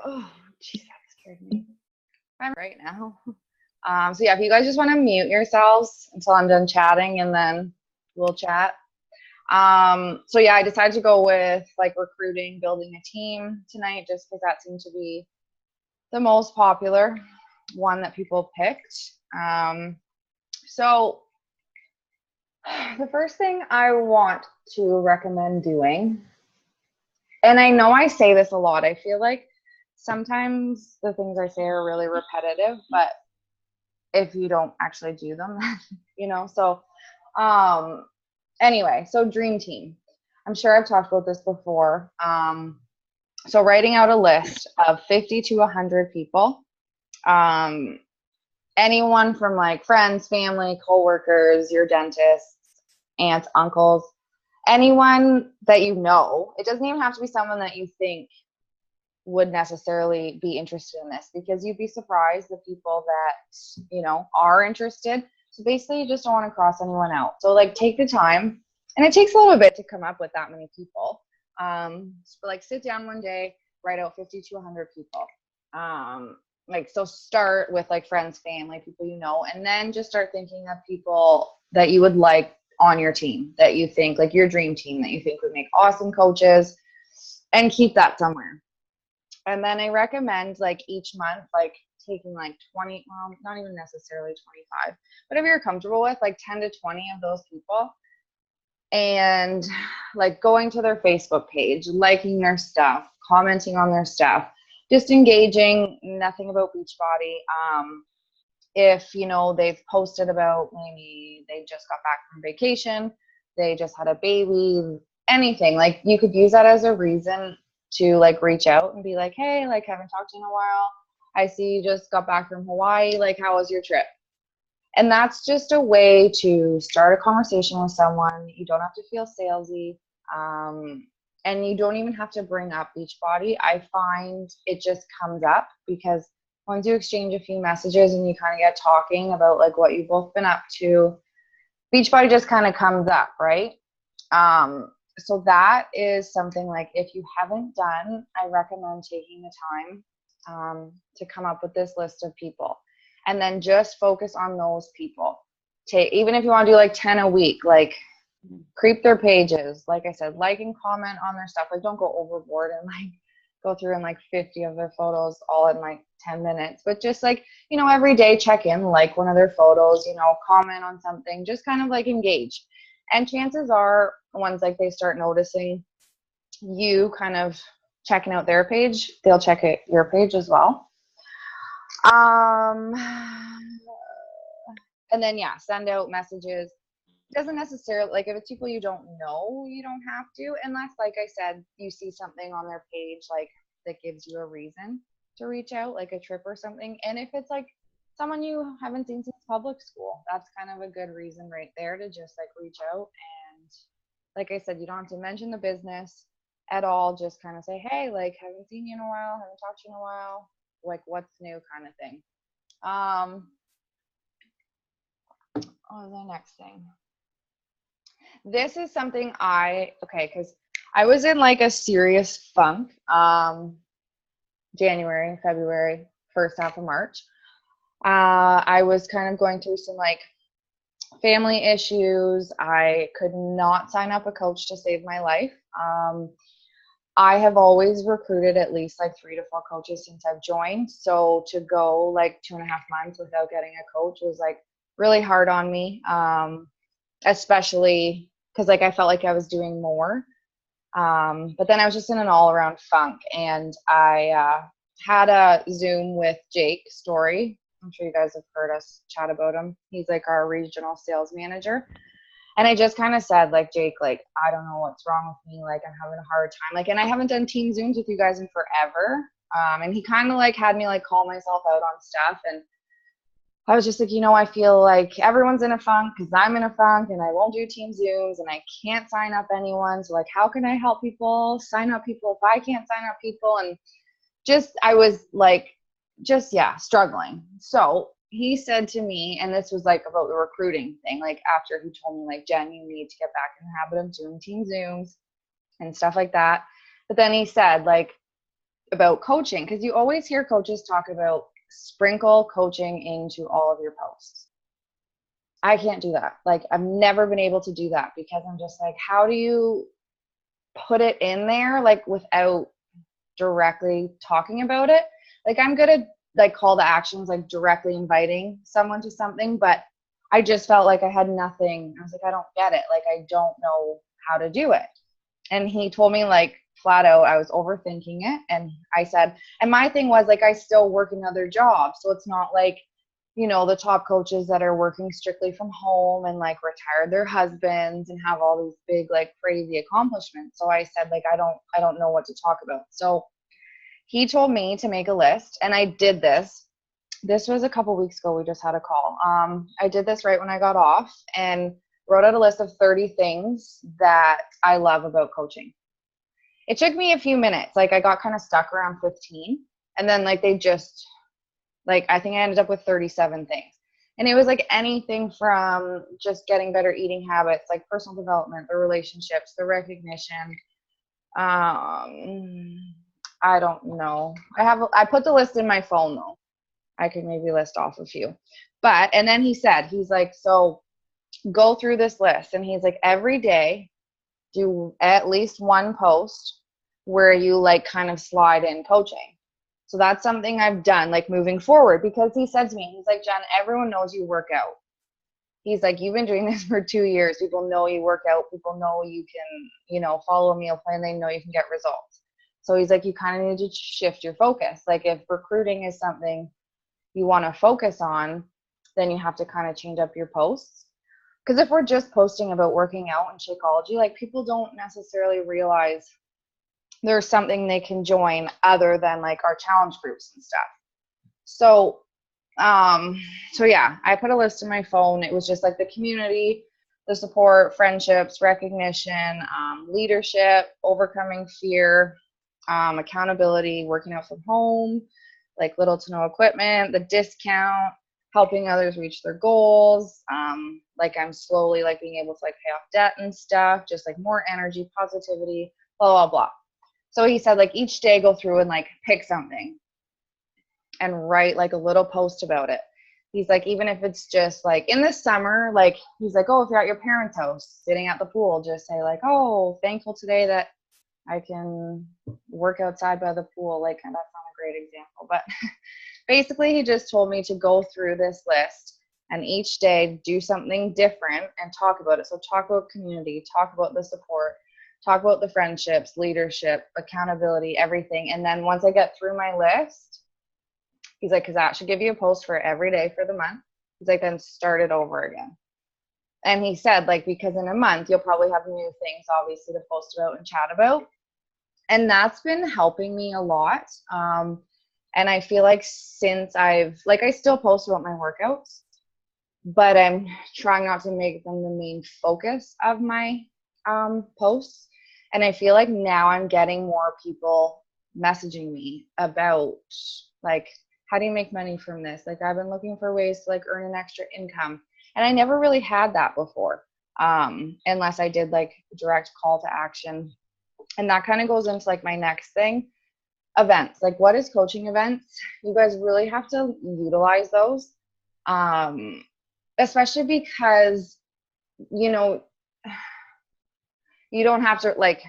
Oh, geez, that scared me. I'm right now. So yeah, if you guys just want to mute yourselves until I'm done chatting, and then we'll chat. So yeah, I decided to go with like recruiting, building a team tonight, just because that seemed to be the most popular one that people picked. So the first thing I want to recommend doing, and I know I say this a lot, I feel like sometimes the things I say are really repetitive, but if you don't actually do them, so anyway, so dream team. I'm sure I've talked about this before. So writing out a list of 50 to 100 people, anyone from like friends, family, coworkers, your dentists, aunts, uncles, anyone that you know. It doesn't even have to be someone that you think would necessarily be interested in this, because you'd be surprised the people that are interested. So basically you just don't want to cross anyone out. So like take the time, and it takes a little bit to come up with that many people. So like sit down one day, write out 50 to 100 people. So start with like friends, family, people and then just start thinking of people that you would like on your team, that you think like your dream team, that you think would make awesome coaches, and keep that somewhere. And then I recommend like each month, like taking like 20, well, not even necessarily 25, whatever you're comfortable with, like 10 to 20 of those people, and like going to their Facebook page, liking their stuff, commenting on their stuff, just engaging, nothing about Beachbody. If, they've posted about maybe they just got back from vacation, they just had a baby, anything, like you could use that as a reason to like reach out and be like, hey, like haven't talked to you in a while. I see you just got back from Hawaii. Like, how was your trip? And that's just a way to start a conversation with someone. You don't have to feel salesy. And you don't even have to bring up Beachbody. I find it just comes up because once you exchange a few messages and you kind of get talking about like what you've both been up to, Beachbody just kind of comes up, right? So that is something like if you haven't done, I recommend taking the time to come up with this list of people, and then just focus on those people. Even if you want to do like 10 a week, like creep their pages, like I said, like and comment on their stuff. Like don't go overboard and like go through and like 50 of their photos all in like 10 minutes, but just like, every day check in, like one of their photos, comment on something, just kind of like engage. And chances are once like they start noticing you kind of checking out their page, they'll check out your page as well. And then send out messages. It doesn't necessarily, like if it's people you don't know, you don't have to, unless like I said, you see something on their page like that gives you a reason to reach out, like a trip or something. And if it's like someone you haven't seen since public school, that's kind of a good reason right there to just like reach out. And like I said, you don't have to mention the business at all, just kind of say, hey, like haven't seen you in a while, haven't talked to you in a while, like what's new kind of thing. The next thing, this is something because I was in like a serious funk January, February, first half of March. I was kind of going through some like family issues. I could not sign up a coach to save my life. I have always recruited at least like 3 to 4 coaches since I've joined. So to go like 2.5 months without getting a coach was like really hard on me, especially because like I felt like I was doing more. But then I was just in an all-around funk, and I had a Zoom with Jake Story. I'm sure you guys have heard us chat about him. He's like our regional sales manager. And I just kind of said, like, Jake, like, I don't know what's wrong with me. Like, I'm having a hard time. Like, and I haven't done team Zooms with you guys in forever. And he kind of like had me like call myself out on stuff. And I was just like, I feel like everyone's in a funk because I'm in a funk, and I won't do team Zooms, and I can't sign up anyone. So like, how can I help people sign up people if I can't sign up people? And just, I was like, struggling. So he said to me, and this was like about the recruiting thing, like after he told me like, Jen, you need to get back in the habit of doing team Zooms and stuff like that. But then he said, like, about coaching, because you always hear coaches talk about sprinkle coaching into all of your posts. I can't do that. Like, I've never been able to do that, because I'm just like, how do you put it in there, like, without directly talking about it? Like, I'm good at like call to actions, like directly inviting someone to something, but I just felt like I had nothing. I was like, I don't get it. Like, I don't know how to do it. And he told me, like, flat out, I was overthinking it. And I said, and my thing was, like, I still work another job. So it's not like, you know, the top coaches that are working strictly from home and like retired their husbands and have all these big, like, crazy accomplishments. So I said, like, I don't know what to talk about. So he told me to make a list, and I did this. This was a couple weeks ago. We just had a call. I did this right when I got off and wrote out a list of 30 things that I love about coaching. It took me a few minutes. Like, I got kind of stuck around 15, and then like they just, like, I think I ended up with 37 things. And it was like anything from just getting better eating habits, like personal development, the relationships, the recognition. I don't know. I put the list in my phone though. I could maybe list off a few. But, and then he's like, so go through this list. And he's like, every day do at least one post where you like kind of slide in coaching. So that's something I've done, like, moving forward, because he said to me, he's like, Jen, everyone knows you work out. He's like, you've been doing this for 2 years. People know you work out. People know you can, you know, follow a meal plan. They know you can get results. So he's like, you kind of need to shift your focus. Like, if recruiting is something you want to focus on, then you have to kind of change up your posts. Because if we're just posting about working out and Shakeology, like, people don't necessarily realize there's something they can join other than like our challenge groups and stuff. So yeah, I put a list in my phone. It was just like the community, the support, friendships, recognition, leadership, overcoming fear, accountability, working out from home, like little to no equipment, the discount, helping others reach their goals. Like, I'm slowly like being able to like pay off debt and stuff, just like more energy, positivity, blah, blah, blah. So he said, like, each day go through and like pick something and write like a little post about it. He's like, even if it's just like in the summer, like, he's like, oh, if you're at your parents' house sitting at the pool, just say like, oh, thankful today that I can work outside by the pool. Like, that's not a great example, but basically he just told me to go through this list and each day do something different and talk about it. So talk about community, talk about the support, talk about the friendships, leadership, accountability, everything. And then once I get through my list, he's like, because that should give you a post for every day for the month. He's like, then start it over again. And he said, like, because in a month, you'll probably have new things, obviously, to post about and chat about. And that's been helping me a lot. And I feel like since I still post about my workouts, but I'm trying not to make them the main focus of my posts. And I feel like now I'm getting more people messaging me about, like, how do you make money from this? Like, I've been looking for ways to like earn an extra income. And I never really had that before, unless I did like direct call to action. And that kind of goes into like my next thing, events. Like, what is coaching events? You guys really have to utilize those, especially because, you know, you don't have to like,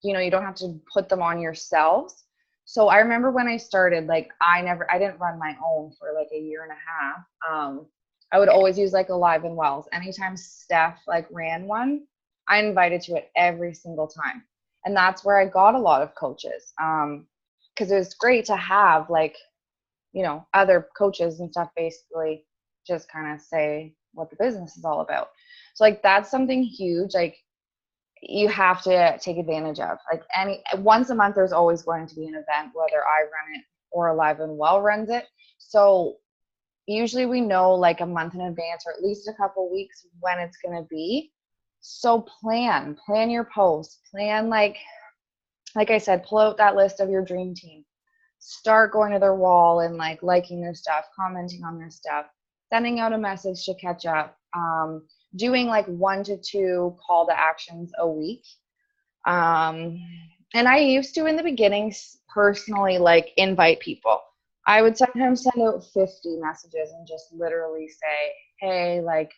you know, you don't have to put them on yourselves. So I remember when I started, like, I didn't run my own for like a year and a half. I would always use like Alive and Wells. Anytime Steph like ran one, I invited to it every single time. And that's where I got a lot of coaches. Because it was great to have like, you know, other coaches and stuff basically just kind of say what the business is all about. So like, that's something huge. Like, you have to take advantage of. Like, once a month, there's always going to be an event, whether I run it or Alive and Well runs it. So usually we know like a month in advance, or at least a couple weeks, when it's going to be. So plan your posts, plan, like I said, pull out that list of your dream team, start going to their wall and like liking their stuff, commenting on their stuff, sending out a message to catch up, doing like 1 to 2 call to actions a week. And I used to, in the beginning, personally like invite people. I would sometimes send out 50 messages and just literally say, hey, like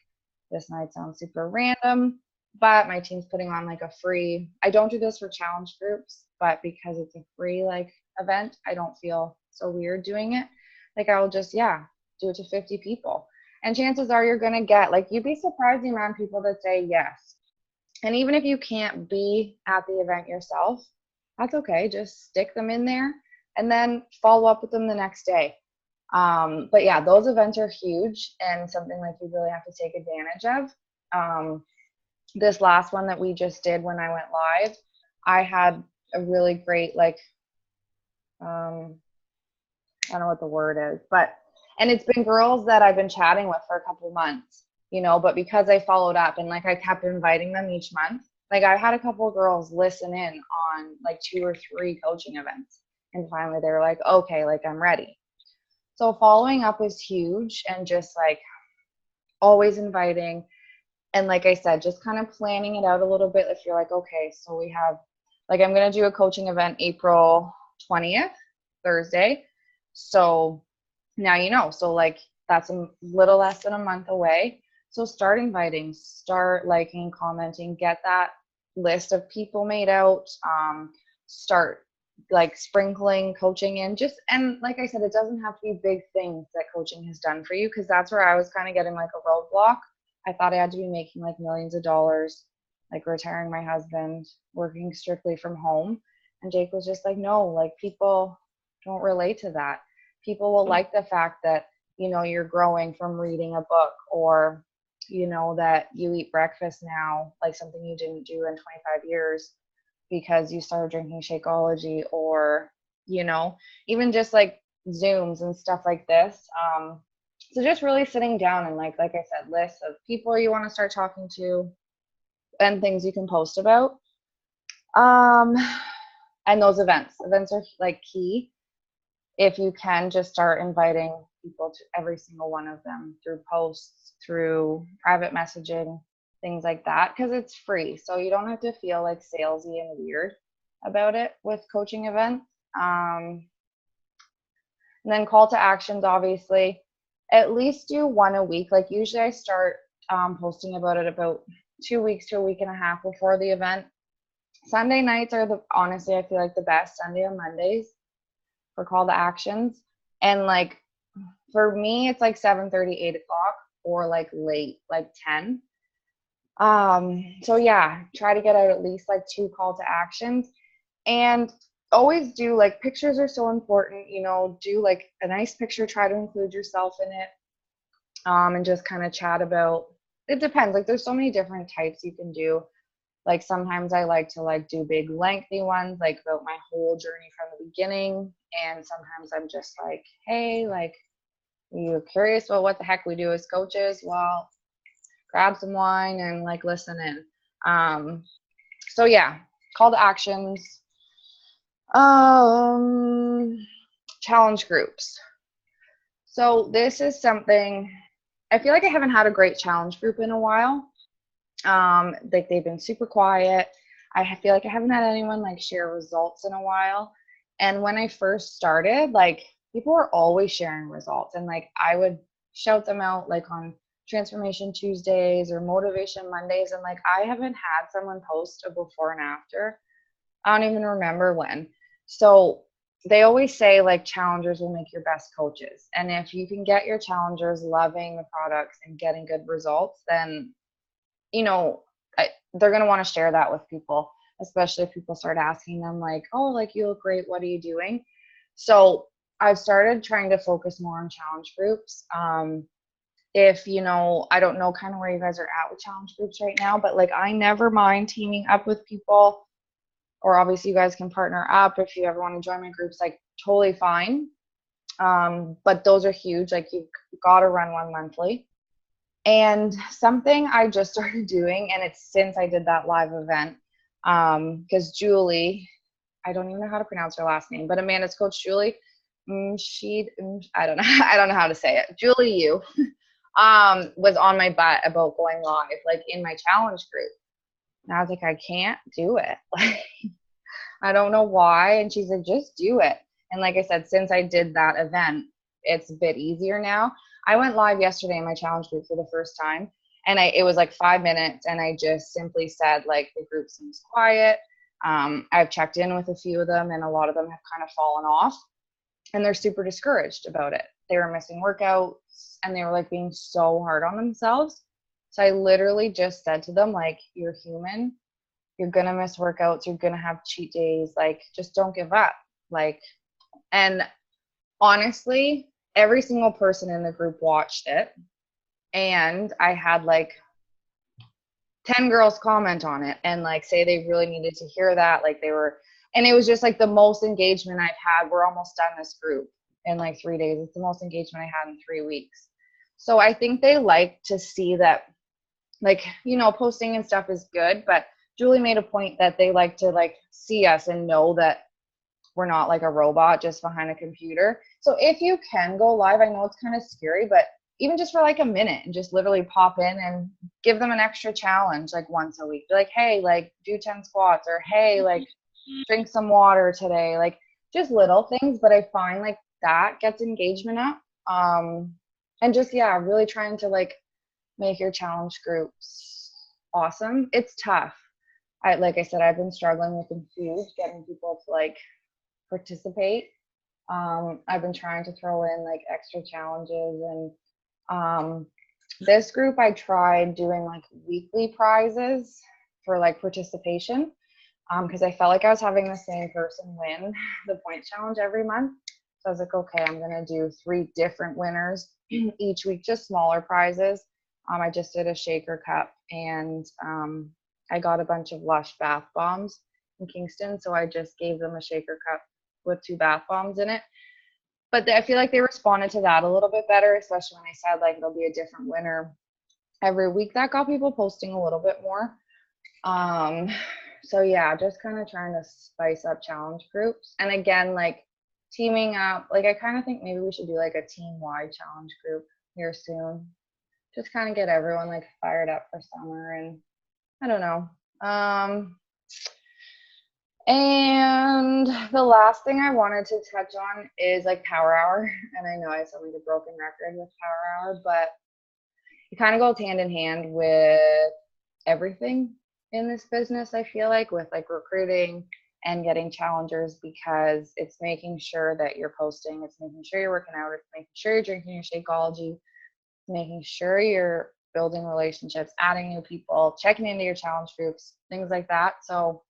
this might sound super random, but my team's putting on like a free, I don't do this for challenge groups, but because it's a free like event, I don't feel so weird doing it. Like I will just, yeah, do it to 50 people. And chances are you're going to get, like, you'd be surprised the amount of people that say yes. And even if you can't be at the event yourself, that's okay. Just stick them in there and then follow up with them the next day. But yeah, those events are huge and something like you really have to take advantage of. This last one that we just did when I went live, I had a really great, like, I don't know what the word is, but, and it's been girls that I've been chatting with for a couple months, you know, but because I followed up and like I kept inviting them each month, like I had a couple of girls listen in on like 2 or 3 coaching events. And finally they were like, okay, like I'm ready. So following up is huge, and just like always inviting. And like I said, just kind of planning it out a little bit. If you're like, okay, so we have, like, I'm going to do a coaching event April 20th, Thursday. So now you know. So like that's a little less than a month away. So start inviting, start liking, commenting, get that list of people made out, start like sprinkling coaching in, just, and like I said, it doesn't have to be big things that coaching has done for you, because that's where I was kind of getting like a roadblock. I thought I had to be making like millions of dollars, like retiring my husband, working strictly from home. And Jake was just like, no, like people don't relate to that. People will like the fact that, you know, you're growing from reading a book, or, you know, that you eat breakfast now, like something you didn't do in 25 years because you started drinking Shakeology, or, you know, even just like Zooms and stuff like this. So just really sitting down and like I said, lists of people you want to start talking to and things you can post about. And those events are like key. If you can, just start inviting people to every single one of them through posts, through private messaging, things like that, because it's free. So you don't have to feel like salesy and weird about it with coaching events. And then call to actions, obviously, at least do one a week. Like usually I start posting about it about 2 weeks to a week and a half before the event. Sunday nights are honestly, I feel like the best, Sunday or Mondays, for call to actions. And like for me, it's like 7:30, 8 o'clock, or like late, like 10. So yeah, try to get out at least like 2 call to actions. And always do, like, pictures are so important, you know, do like a nice picture, try to include yourself in it, and just kind of chat about, it depends, like there's so many different types you can do. Like sometimes I like to like do big lengthy ones, like about my whole journey from the beginning. And sometimes I'm just like, hey, like, you're curious about what the heck we do as coaches? Well, grab some wine and like listen in. So yeah, call to actions. Challenge groups. So this is something, I feel like I haven't had a great challenge group in a while. Like they've been super quiet. I feel like I haven't had anyone like share results in a while. And when I first started, like people were always sharing results, and like I would shout them out like on Transformation Tuesdays or Motivation Mondays. And like I haven't had someone post a before and after. I don't even remember when. So they always say like challengers will make your best coaches. And if you can get your challengers loving the products and getting good results, then, you know, they're going to want to share that with people, especially if people start asking them like, oh, like you look great, what are you doing? So I've started trying to focus more on challenge groups. If, you know, I don't know kind of where you guys are at with challenge groups right now, but like I never mind teaming up with people, or obviously you guys can partner up if you ever want to join my groups, like totally fine. But those are huge. Like you've got to run one monthly. And something I just started doing, and it's since I did that live event, because Julie, I don't even know how to pronounce her last name, but Amanda's coach, Julie, I don't know, I don't know how to say it. Julie, was on my butt about going live, like in my challenge group. And I was like, I can't do it. I don't know why. And she's like, just do it. And like I said, since I did that event, it's a bit easier now. I went live yesterday in my challenge group for the first time, and it was like 5 minutes, and I just simply said, like, the group seems quiet. I've checked in with a few of them, and a lot of them have kind of fallen off, and they're super discouraged about it. They were missing workouts, and they were like being so hard on themselves. So I literally just said to them, like, you're human. You're going to miss workouts. You're going to have cheat days. Like, just don't give up. Like, and honestly, every single person in the group watched it. And I had like 10 girls comment on it and like say they really needed to hear that. Like, and it was just like the most engagement I've had. We're almost done this group in like 3 days. It's the most engagement I had in 3 weeks. So I think they like to see that, like, you know, posting and stuff is good, but Julie made a point that they like to like see us and know that we're not like a robot just behind a computer. So if you can go live, I know it's kind of scary, but even just for like a minute and just literally pop in and give them an extra challenge like once a week. Be like, hey, like do 10 squats, or hey, like drink some water today. Like just little things, but I find like that gets engagement up. And just, yeah, really trying to like make your challenge groups awesome. It's tough. Like I said, I've been struggling with Infuse, getting people to like participate. I've been trying to throw in like extra challenges, and this group I tried doing like weekly prizes for like participation, because I felt like I was having the same person win the point challenge every month. So I was like, okay, I'm gonna do 3 different winners each week, just smaller prizes. I just did a shaker cup, and I got a bunch of Lush bath bombs in Kingston, so I just gave them a shaker cup with 2 bath bombs in it. But I feel like they responded to that a little bit better, especially when I said like it'll be a different winner every week. That got people posting a little bit more. So yeah, just kind of trying to spice up challenge groups. And again, like teaming up, like I kind of think maybe we should do like a team-wide challenge group here soon. Just kind of get everyone like fired up for summer, and I don't know. And the last thing I wanted to touch on is like Power Hour. And I know I sound like a broken record with Power Hour, but it kind of goes hand in hand with everything in this business, I feel like, with like recruiting and getting challengers, because it's making sure that you're posting, it's making sure you're working out, it's making sure you're drinking your Shakeology, making sure you're building relationships, adding new people, checking into your challenge groups, things like that. So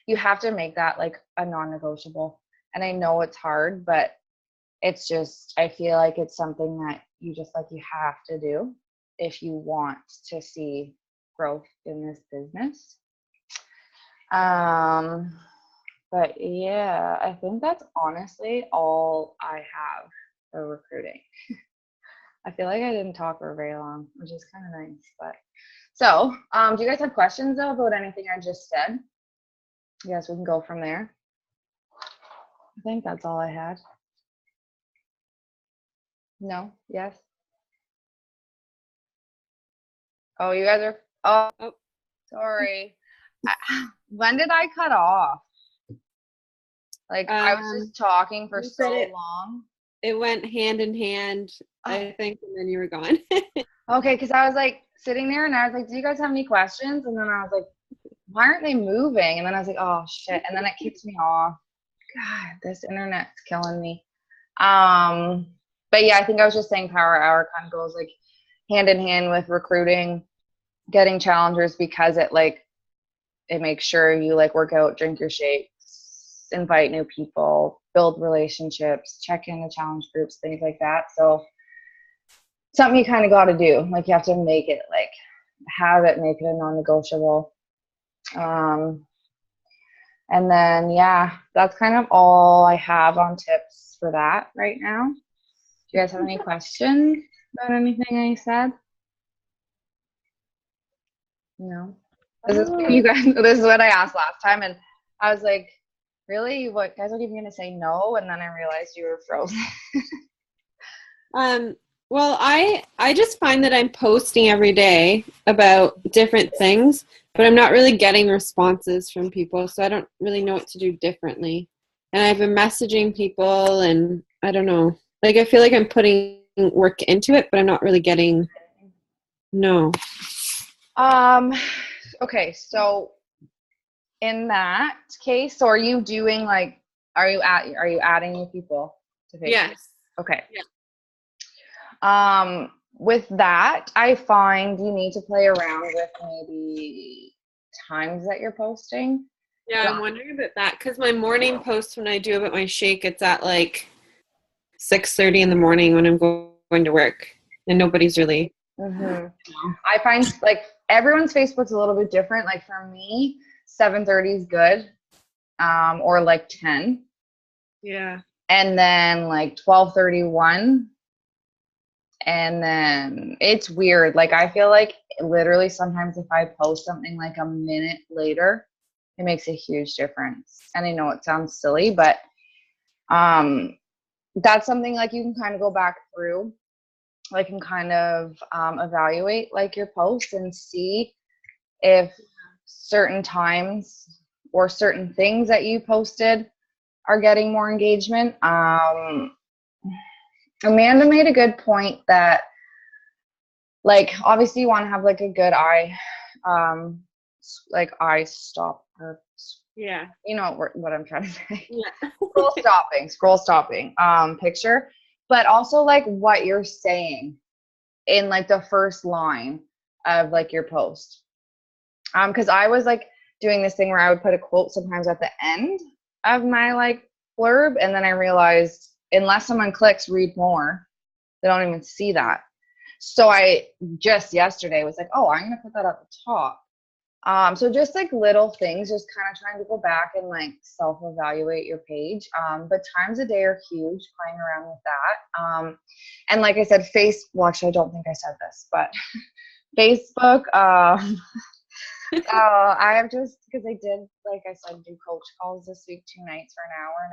you have to make that like a non-negotiable. And I know it's hard, but it's just, I feel like it's something that you just like, you have to do if you want to see growth in this business. But yeah, I think that's honestly all I have for recruiting. I feel like I didn't talk for very long, which is kind of nice. But so, do you guys have questions though about anything I just said? Yes, we can go from there. I think that's all I had. No? Yes? Oh, you guys are, oh, sorry. When did I cut off? Like, I was just talking for so long. It went hand in hand, I think, and then you were gone. Okay, because I was like sitting there and I was like, do you guys have any questions? And then I was like, why aren't they moving? And then I was like, oh shit. And then it kicks me off. God, this internet's killing me. But yeah, I think I was just saying Power Hour kind of goes like hand in hand with recruiting, getting challengers, because it makes sure you like work out, drink your shakes, invite new people, build relationships, check in the challenge groups, things like that. So something you kind of got to do. Like you have to make it like make it a non-negotiable. And then, yeah, that's kind of all I have on tips for that right now. Do you guys have any questions about anything I said? No. This is what I asked last time, and I was like, really? What, guys are even gonna say no? And then I realized you were frozen. Well, I just find that I'm posting every day about different things, but I'm not really getting responses from people, so I don't really know what to do differently. And I've been messaging people, and I don't know. Like, I feel like I'm putting work into it, but I'm not really getting, no. Okay, so in that case, so are you doing like, are you adding new people to Facebook? Yes. Okay. Yeah. With that, I find you need to play around with maybe times that you're posting. Yeah, I'm wondering about that because my morning post when I do about my shake, it's at like 6:30 in the morning when I'm going to work, and nobody's really. Mm-hmm. I find like everyone's Facebook's a little bit different. Like for me, 7:30 is good, or like 10, Yeah. and then like 12:31, and then it's weird. Like I feel like literally sometimes if I post something like a minute later, it makes a huge difference. And I know it sounds silly, but that's something like you can kind of go back through, like and kind of evaluate like your posts and see if certain times or certain things that you posted are getting more engagement. Amanda made a good point that like obviously you want to have like a good eye stop, or Yeah. you know what I'm trying to say. Yeah. scroll stopping picture, but also like what you're saying in like the first line of like your post. Because I was like doing this thing where I would put a quote sometimes at the end of my like blurb, and then I realized unless someone clicks read more, they don't even see that. So I just yesterday was like, oh, I'm gonna put that at the top. So just like little things, just kind of trying to go back and like self-evaluate your page. But times a day are huge, playing around with that. And like I said, well, actually, I don't think I said this, but Facebook, I have just, because I did, like I said, do coach calls this week, 2 nights for an hour. And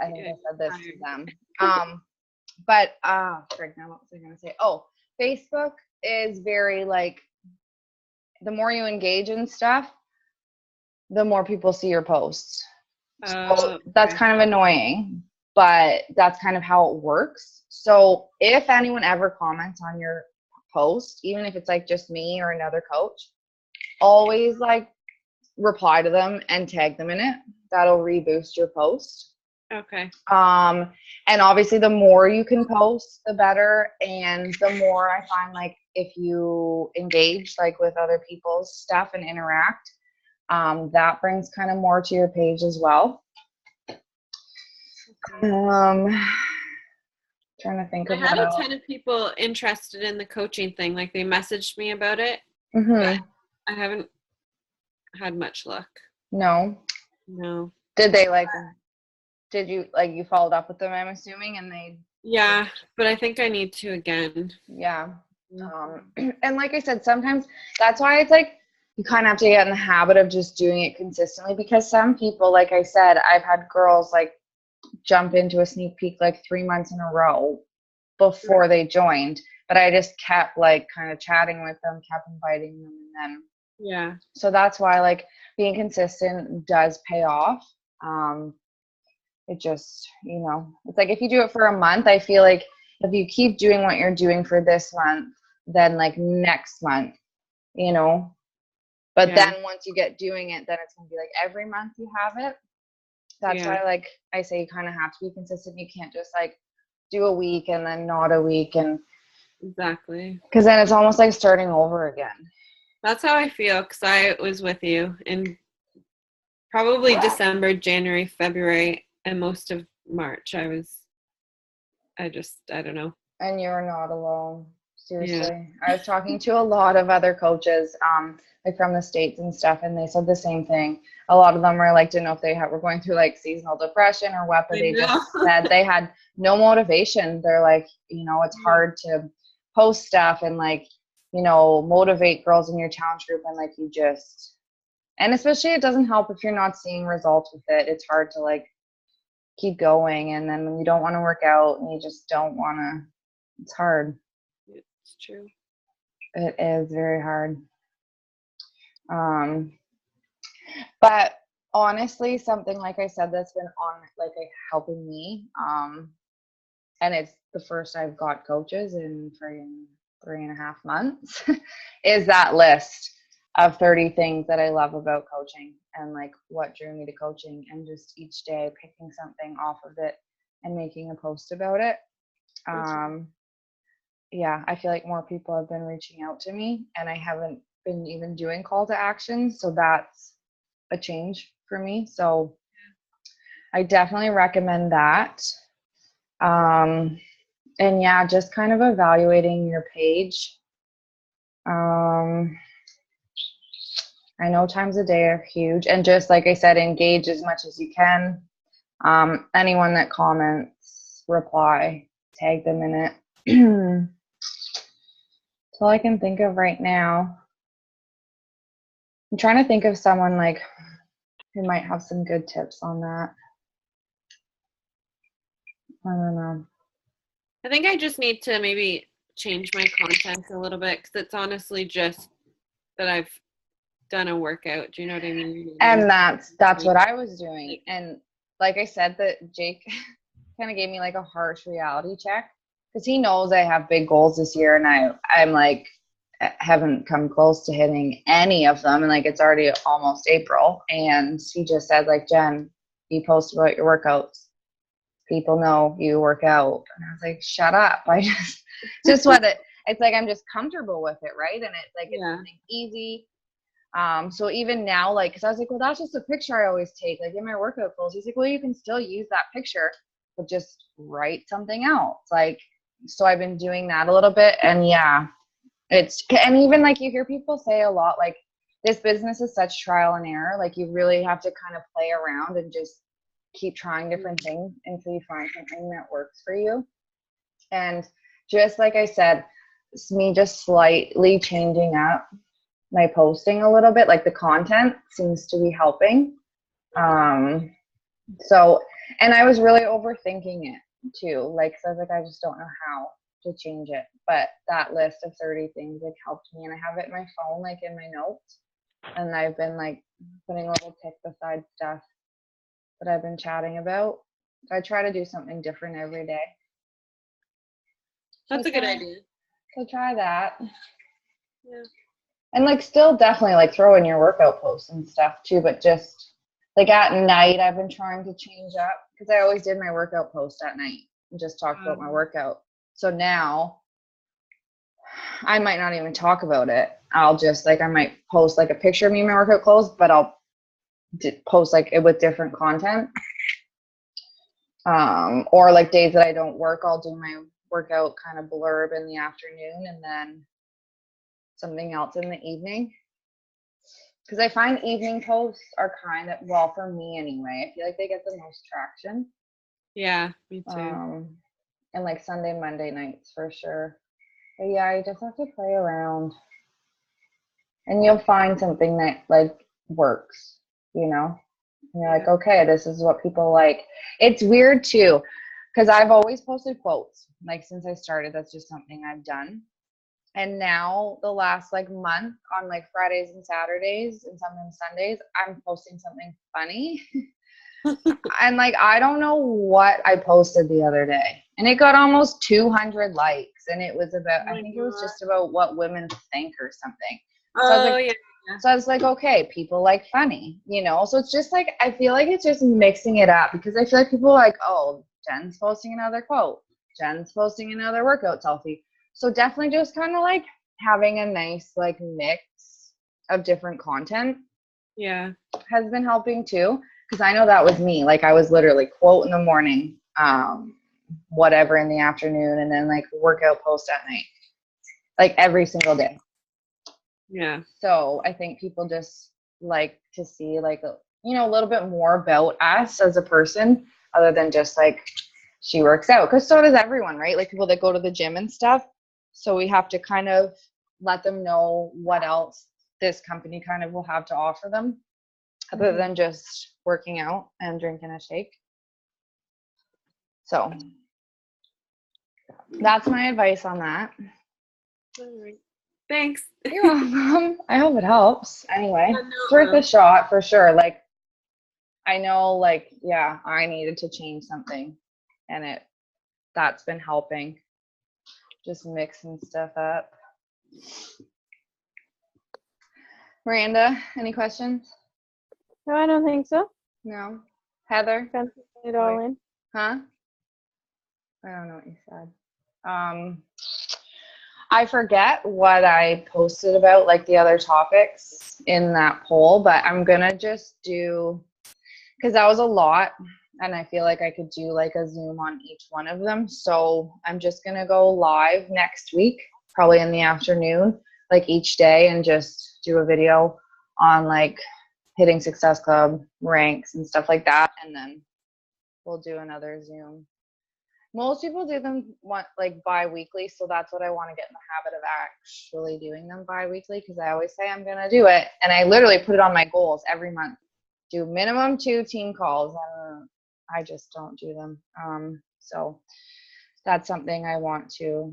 I think I said this to them. But, frig, now what was I going to say? Oh, Facebook is very like, the more you engage in stuff, the more people see your posts. So that's kind of annoying, but that's kind of how it works. So if anyone ever comments on your post, even if it's like just me or another coach, always like reply to them and tag them in it. That'll reboost your post. Okay. And obviously the more you can post, the better. And the more I find like if you engage like with other people's stuff and interact, that brings kind of more to your page as well. Trying to think I of had what a else. ton of people interested in the coaching thing. Like they messaged me about it. Mm-hmm. I haven't had much luck. No. Did they like? Did you like you followed up with them? I'm assuming, and they. Yeah, but I think I need to again. Yeah. And like I said, sometimes that's why it's like you kind of have to get in the habit of just doing it consistently, because some people, like I said, I've had girls like jump into a sneak peek like 3 months in a row before they joined, but I just kept like kind of chatting with them, kept inviting them, and then Yeah. so that's why like being consistent does pay off. It just, it's like if you do it for a month, I feel like if you keep doing what you're doing for this month, then like next month, but then once you get doing it, then it's gonna be like every month you have it. That's why like I say you kind of have to be consistent. You can't just like do a week and then not a week, and exactly, because then it's almost like starting over again. That's how I feel, because I was with you in probably December, January, February, and most of March. I don't know. And you're not alone. Seriously. I was talking to a lot of other coaches, like from the States and stuff, and they said the same thing. A lot of them were like, didn't know if they were going through like seasonal depression or what, but they just said they had no motivation. They're like, it's hard to post stuff and like, motivate girls in your challenge group, and like and especially it doesn't help if you're not seeing results with it. It's hard to like keep going, and then when you don't want to work out and you just don't want to, it's hard. It's true. It is very hard. But honestly, something like I said that's been on like helping me, and it's the first I've got coaches in friggin' 3.5 months, is that list of 30 things that I love about coaching and like what drew me to coaching, and just each day picking something off of it and making a post about it. Yeah, I feel like more people have been reaching out to me, and I haven't been even doing call to action. So that's a change for me. So I definitely recommend that. And yeah, just kind of evaluating your page. I know times a day are huge, and just like I said, engage as much as you can. Anyone that comments, reply, tag them in it. That's all I can think of right now. I'm trying to think of someone like who might have some good tips on that. I don't know. I think I just need to maybe change my content a little bit, because it's honestly just that I've done a workout. Do you know what I mean? And that's what I was doing. And like I said, that Jake kind of gave me like a harsh reality check, because he knows I have big goals this year, and I'm like haven't come close to hitting any of them, and like it's already almost April. And he just said, like, Jen, you post about your workouts, people know you work out. And I was like, shut up. I just what it's like, I'm just comfortable with it, right? And it's like it's something easy. So even now, like, because I was like, well, that's just a picture I always take, like in my workout clothes. He's like, well, you can still use that picture, but just write something else. Like, so I've been doing that a little bit, and yeah, and even like you hear people say a lot, like, this business is such trial and error. Like, you really have to kind of play around and just keep trying different things until you find something that works for you. And just like I said, it's me just slightly changing up my posting a little bit, like the content seems to be helping. So, and I was really overthinking it too. Like, so I was like, I just don't know how to change it. But that list of 30 things like helped me, and I have it in my phone, like in my notes. And I've been like putting a little tick beside stuff that I've been chatting about. So I try to do something different every day. That's a good idea. So try that. Yeah. And like still definitely like throw in your workout posts and stuff too, but just like at night I've been trying to change up, because I always did my workout post at night and just talked about my workout. So now I might not even talk about it. I'll just like, I might post like a picture of me in my workout clothes, but I'll post like it with different content. Or like days that I don't work, I'll do my workout kind of blurb in the afternoon, and then something else in the evening. Because I find evening posts are kind of, well, for me anyway, I feel like they get the most traction. Yeah, me too. And like Sunday, Monday nights for sure. But yeah, you just have to play around, and you'll find something that like works, you know? And you're like, okay, this is what people like. It's weird too, because I've always posted quotes. Like since I started, that's just something I've done. And now the last like month, on like Fridays and Saturdays and sometimes Sundays, I'm posting something funny. And like, I don't know what I posted the other day, and it got almost 200 likes, and it was about, I think it was just about what women think or something. So I was like, so I was like, okay, people like funny, you know? So it's just like, I feel like it's just mixing it up, because I feel like people are like, oh, Jen's posting another quote, Jen's posting another workout selfie. So definitely just kind of like having a nice like mix of different content has been helping too. Because I know that was me. Like I was literally quote in the morning, whatever in the afternoon, and then like workout post at night, like every single day. Yeah. So I think people just like to see like, you know, a little bit more about us as a person, other than just like she works out. Because so does everyone, right? Like people that go to the gym and stuff. So we have to kind of let them know what else this company kind of will have to offer them, other than just working out and drinking a shake. So that's my advice on that. All right. Thanks. You're welcome. I hope it helps. Anyway, Yeah, no, it's worth a shot for sure. Like, I know, like, yeah, I needed to change something, and that's been helping. Just mixing stuff up. Miranda, any questions? No, I don't think so. No. Heather? Kind of putting it all in. Huh? I don't know what you said. I forget what I posted about, like the other topics in that poll, but I'm gonna just do, because that was a lot, and I feel like I could do like a Zoom on each one of them. So I'm just gonna go live next week, probably in the afternoon, like each day, and just do a video on like hitting Success Club ranks and stuff like that, and then we'll do another Zoom. Most people do them like bi-weekly, so that's what I want to get in the habit of actually doing them bi-weekly, because I always say I'm going to do it, and I literally put it on my goals every month. Do minimum 2 team calls, and I just don't do them. So that's something I want to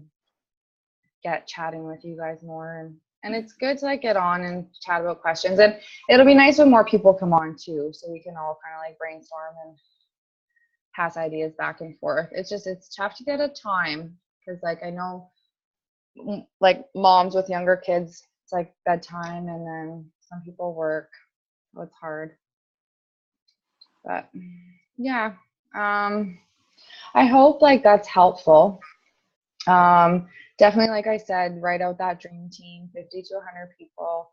get chatting with you guys more, and it's good to like get on and chat about questions, and it'll be nice when more people come on too, so we can all kind of like brainstorm and pass ideas back and forth. It's tough to get a time, because like I know like moms with younger kids, it's like bedtime, and then some people work, so it's hard. But yeah, I hope like that's helpful. Definitely, like I said, write out that dream team, 50 to 100 people.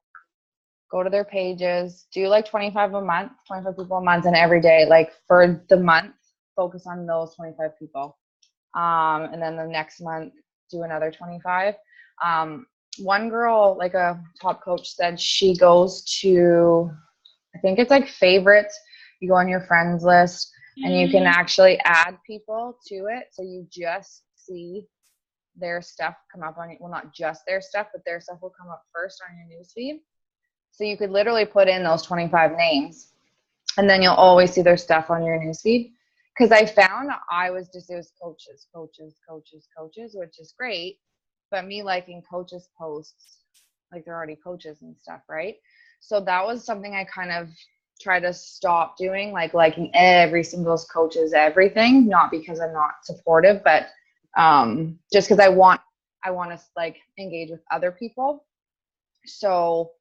Go to their pages, do like 25 people a month, and every day, like for the month, focus on those 25 people. And then the next month, do another 25. One girl, like a top coach, said she goes to, I think it's like favorites. You go on your friends list, and you can actually add people to it. So you just see their stuff come up on you. Well, not just their stuff, but their stuff will come up first on your newsfeed. So you could literally put in those 25 names, and then you'll always see their stuff on your newsfeed. Because I found it was coaches, which is great. But me liking coaches' posts, like they're already coaches and stuff, right? So that was something I kind of try to stop doing, like liking every single coach's everything, not because I'm not supportive, but just because I want to like engage with other people. So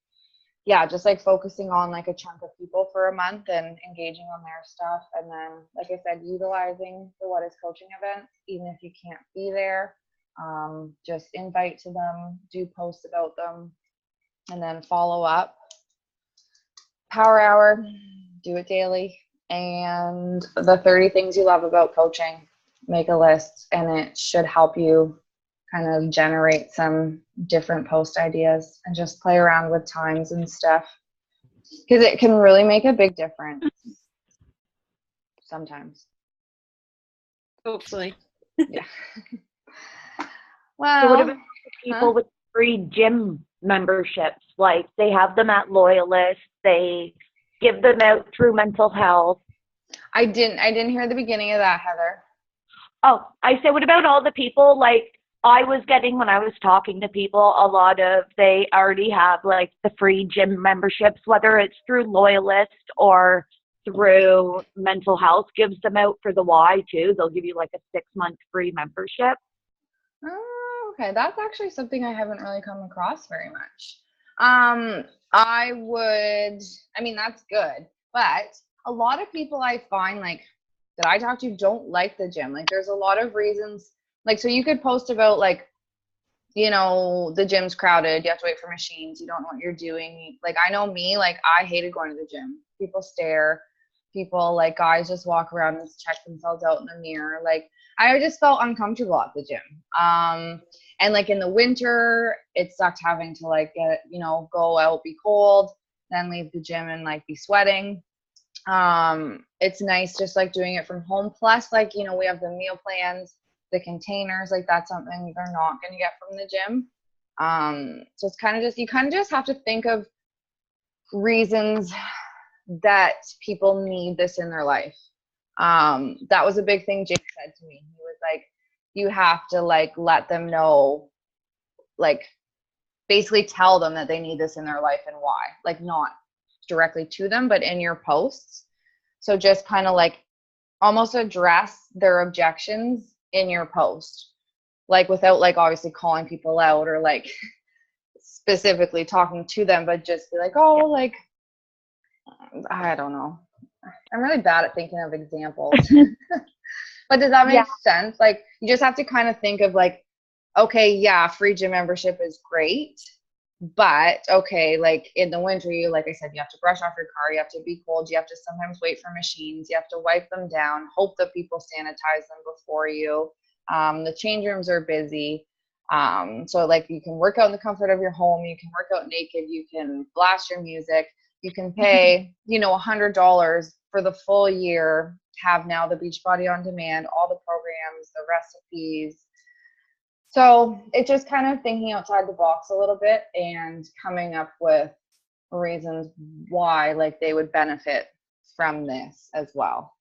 yeah, just like focusing on like a chunk of people for a month and engaging on their stuff. And then, like I said, utilizing the What is Coaching events, even if you can't be there, just invite to them, do posts about them, and then follow up. Power Hour, do it daily. And the 30 things you love about coaching, make a list, and it should help you kind of generate some different post ideas and just play around with times and stuff, because it can really make a big difference sometimes. Hopefully. Yeah. Well, so what about people with free gym memberships? Like they have them at Loyalist, they give them out through Mental Health. I didn't hear the beginning of that, Heather. Oh, I said, what about all the people like I was getting when I was talking to people, a lot of, they already have like the free gym memberships, whether it's through Loyalist or through Mental Health gives them out for the Y too. They'll give you like a 6-month free membership. Oh, okay. That's actually something I haven't really come across very much. That's good, but a lot of people I find like that I talk to don't like the gym. Like there's a lot of reasons. Like, so you could post about like, you know, the gym's crowded, you have to wait for machines, you don't know what you're doing. Like, I know me, like I hated going to the gym. People stare, people like guys just walk around and check themselves out in the mirror. Like I just felt uncomfortable at the gym. And like in the winter, it sucked having to like get, you know, go out, be cold, then leave the gym and like be sweating. It's nice just like doing it from home. Plus, like, you know, we have the meal plans, the containers, like that's something they're not going to get from the gym. So it's kind of just, you kind of just have to think of reasons that people need this in their life. That was a big thing Jake said to me. He was like, you have to like let them know like basically tell them that they need this in their life and why. Like not directly to them, but in your posts. So just kind of like almost address their objections in your post, like without like obviously calling people out or like specifically talking to them, but just be like, oh, like, I don't know. I'm really bad at thinking of examples. But does that make sense? Like, you just have to kind of think of like, okay, yeah, free gym membership is great. But okay, like in the winter, you, like I said, you have to brush off your car, you have to be cold, you have to sometimes wait for machines, you have to wipe them down, hope that people sanitize them before you. The change rooms are busy. So like you can work out in the comfort of your home, you can work out naked, you can blast your music, you can pay, you know, $100 for the full year, have now the Beachbody On Demand, all the programs, the recipes. So it's just kind of thinking outside the box a little bit and coming up with reasons why like they would benefit from this as well.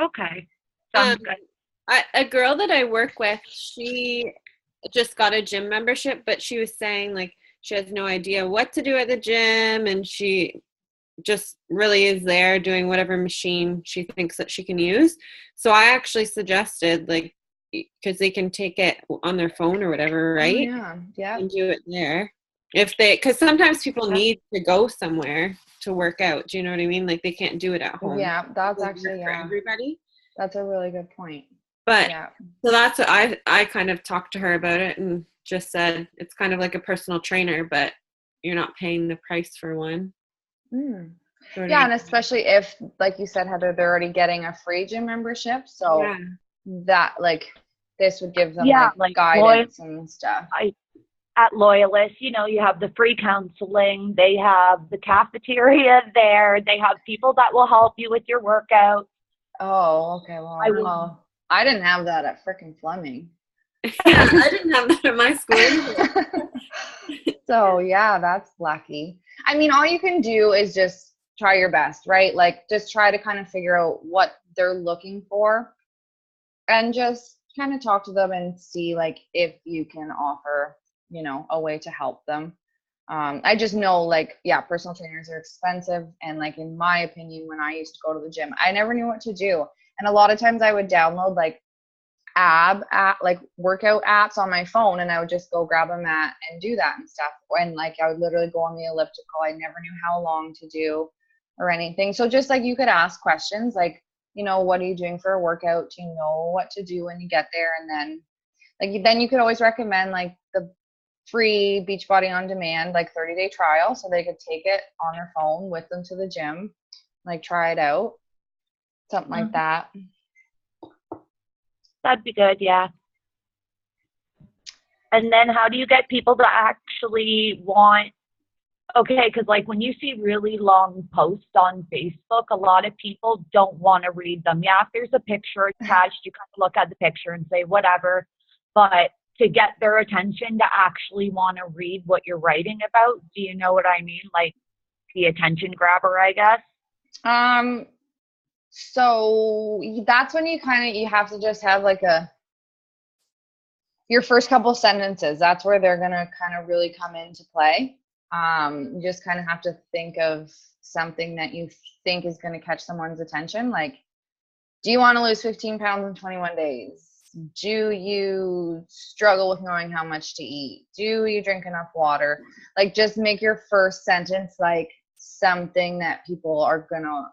Okay. Sounds good. A girl that I work with, she just got a gym membership, but she was saying like she has no idea what to do at the gym, and she just really is there doing whatever machine she thinks that she can use. So I actually suggested, like, because they can take it on their phone or whatever, right? Oh, yeah. And do it there. Because sometimes people need to go somewhere to work out. Do you know what I mean? Like they can't do it at home. Yeah, that's actually, for everybody. That's a really good point. But so that's what I kind of talked to her about it and just said it's kind of like a personal trainer, but you're not paying the price for one. Yeah, and especially if, like you said, Heather, they're already getting a free gym membership. So that like this would give them like guidance and stuff. At Loyalist, you know, you have the free counseling, they have the cafeteria there, they have people that will help you with your workout. Oh, okay. Well, I didn't have that at frickin' Fleming. Yeah, I didn't have that at my school either. So yeah, that's lucky. I mean, all you can do is just try your best, right? Like just try to kind of figure out what they're looking for and just kind of talk to them and see like if you can offer, you know, a way to help them. I just know like, yeah, personal trainers are expensive. And like, in my opinion, when I used to go to the gym, I never knew what to do. And a lot of times I would download like like workout apps on my phone, and I would just go grab a mat and do that and stuff. And like, I would literally go on the elliptical. I never knew how long to do or anything. So just like you could ask questions like, you know, what are you doing for a workout? Do you know what to do when you get there? And then like, then you could always recommend like the free Beachbody On Demand, like 30-day trial. So they could take it on their phone with them to the gym, like try it out, something like that. That'd be good. Yeah. And then how do you get people to actually want, because like when you see really long posts on Facebook, a lot of people don't want to read them. Yeah, if there's a picture attached, you kind of look at the picture and say whatever, but to get their attention to actually want to read what you're writing about, do you know what I mean? Like the attention grabber, I guess. So that's when you have to just have like your first couple sentences. That's where they're going to kind of really come into play. You just kind of have to think of something that you think is going to catch someone's attention. Like, do you want to lose 15 pounds in 21 days? Do you struggle with knowing how much to eat? Do you drink enough water? Like, just make your first sentence like something that people are going to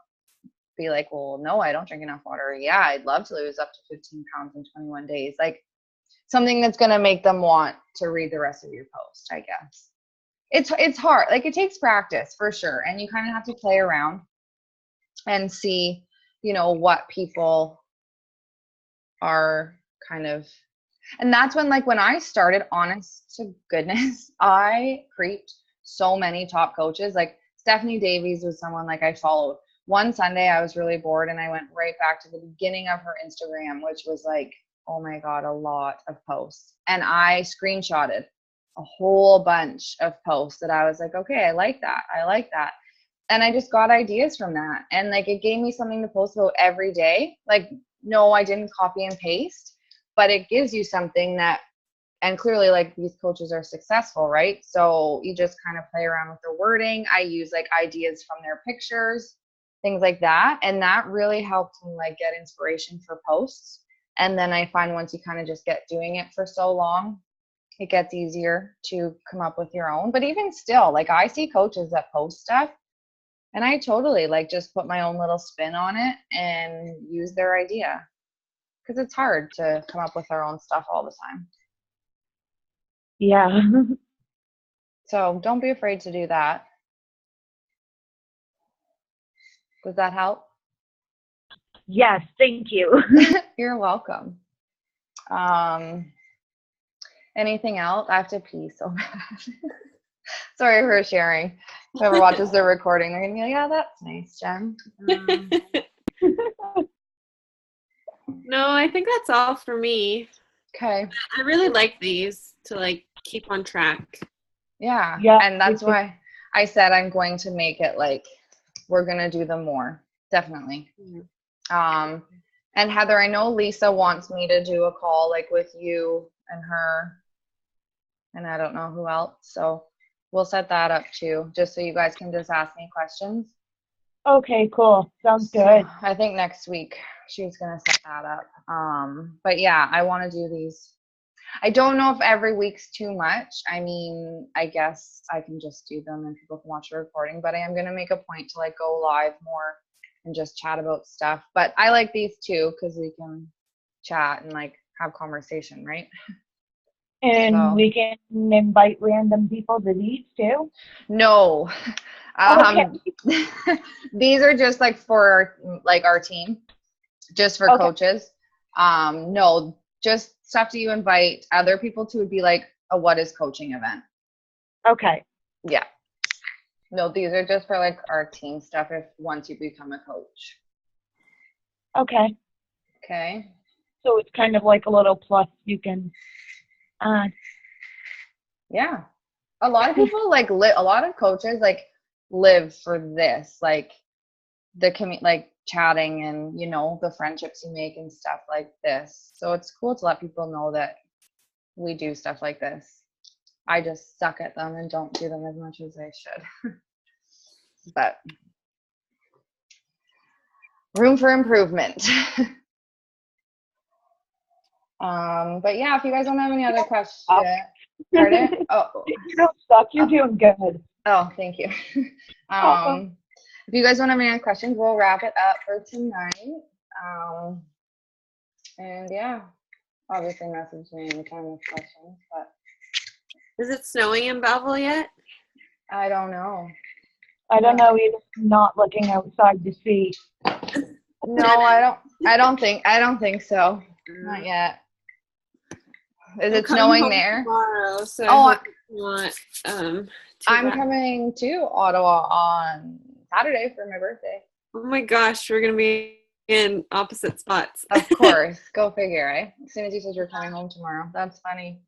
be like, well, no, I don't drink enough water. Yeah, I'd love to lose up to 15 pounds in 21 days. Like something that's going to make them want to read the rest of your post, I guess. It's hard. Like it takes practice for sure. And you kind of have to play around and see, you know, what people are kind of, and that's when, like, when I started, honest to goodness, I creeped so many top coaches. Like Stephanie Davies was someone like I followed. One Sunday I was really bored and I went right back to the beginning of her Instagram, which was like, oh my God, a lot of posts. And I screenshotted a whole bunch of posts that I was like, okay, I like that. I like that. And I just got ideas from that. And like, it gave me something to post about every day. Like, no, I didn't copy and paste, but it gives you something that and clearly like these coaches are successful, right? So you just kind of play around with the wording. I use like ideas from their pictures, things like that. And that really helped me like get inspiration for posts. And then I find once you kind of just get doing it for so long, it gets easier to come up with your own. But even still, like I see coaches that post stuff and I totally like just put my own little spin on it and use their idea, because it's hard to come up with our own stuff all the time. Yeah. So don't be afraid to do that. Does that help? Yes, thank you. You're welcome. Anything else? I have to pee so bad. Sorry for sharing. Whoever watches the recording, they're gonna be like, "Yeah, that's nice, Jen." No, I think that's all for me. Okay. I really like these to like keep on track. Yeah. Yeah, And that's me too. why I said I'm going to make it like we're gonna do them more. Definitely. And Heather, I know Lisa wants me to do a call like with you and her, and I don't know who else. So we'll set that up too, just so you guys can just ask me questions. Okay, cool. Sounds So, good. I think next week she's gonna set that up. But yeah, I want to do these. I don't know if every week's too much. I mean, I guess I can just do them and people can watch the recording, but I am gonna make a point to like go live more and just chat about stuff. But I like these too because we can chat and like have conversation, right? And So- we can invite random people to these too. No. These are just like for like our team, just for Okay. coaches. No, just stuff that you invite other people to would be like a what is coaching event. Okay. Yeah. No, these are just for like our team stuff if once you become a coach. Okay. Okay. So it's kind of like a little plus you can add. Yeah. A lot of people like a lot of coaches like live for this, like the like chatting and you know the friendships you make and stuff like this. So it's cool to let people know that we do stuff like this. I just suck at them and don't do them as much as I should. But room for improvement. But yeah, if you guys don't have any other questions, pardon? Oh, You don't suck. You're doing good. oh, thank you. Welcome. If you guys don't have any other questions, we'll wrap it up for tonight. And yeah, obviously message me anytime with questions, but Is it snowing in Belleville yet? I don't know. I don't know either. Not looking outside to see. No, I don't think so. Not yet. Is it I'm coming snowing home there? tomorrow, so Oh, I hope it's not too I'm bad. coming to Ottawa on Saturday for my birthday. Oh my gosh, we're gonna be in opposite spots. Of course. Go figure, eh? As soon as you said you're coming home tomorrow. That's funny.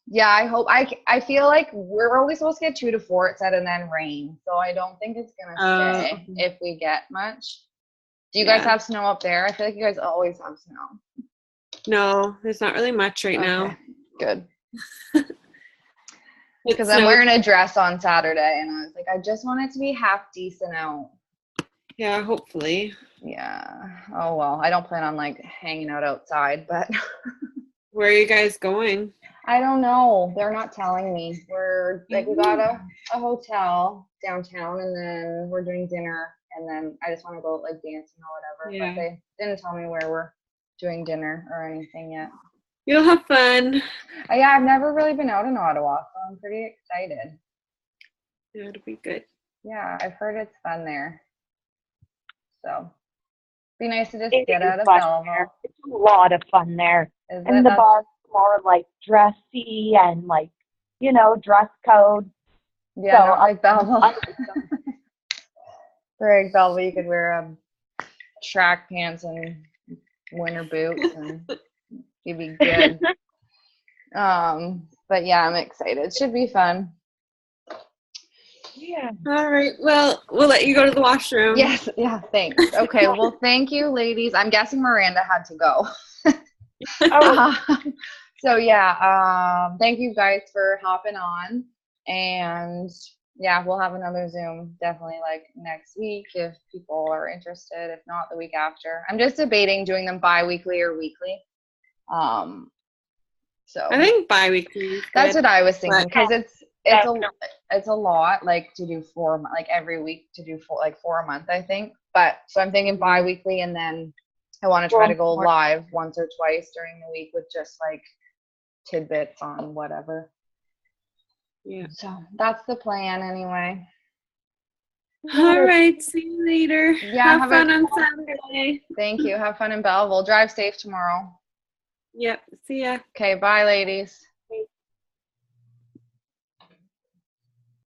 Yeah, I hope I feel like we're only supposed to get 2 to 4, it said, and then rain. So I don't think it's gonna stay Okay. if we get much. Do you guys Yeah. have snow up there? I feel like you guys always have snow. No, there's not really much right now. Okay, good. It Because I'm snowed- wearing a dress on Saturday, and I was like, I just want it to be half decent out. Yeah, hopefully. Yeah. Oh well, I don't plan on like hanging out outside, but Where are you guys going? I don't know. They're not telling me. We're like we got a hotel downtown, and then we're doing dinner, and then I just want to go like dancing or whatever. Yeah. But they didn't tell me where we're doing dinner or anything yet. You'll have fun. Yeah, I've never really been out in Ottawa, so I'm pretty excited. Yeah, it'll be good. Yeah, I've heard it's fun there. So be nice to just It get is out of fun Belleville. there. It's a lot of fun there. Is And it? the That's- bar's more like dressy and like, you know, dress code. Yeah, so not like Belleville. I like them. For like Belleville, you could wear track pants and winter boots, and you'd be good. But yeah, I'm excited. It should be fun. Yeah. All right. Well, we'll let you go to the washroom. Yes. Yeah. Thanks. Okay. Well, thank you, ladies. I'm guessing Miranda had to go. Oh, So yeah, thank you guys for hopping on, and yeah, we'll have another Zoom definitely like next week if people are interested. If not, the week after. I'm just debating doing them bi-weekly or weekly. So I think bi-weekly is that's good. what I was thinking, But- because it's a lot, like to do like every week to do like 4 a month, I think. But so I'm thinking bi-weekly, and then I want to try to go live once or twice during the week with just like tidbits on whatever. Yeah. So that's the plan anyway. All right. See you later. Yeah, Have fun on Saturday. Thank you. Have fun in Belleville. Drive safe tomorrow. Yep. See ya. Okay, bye ladies.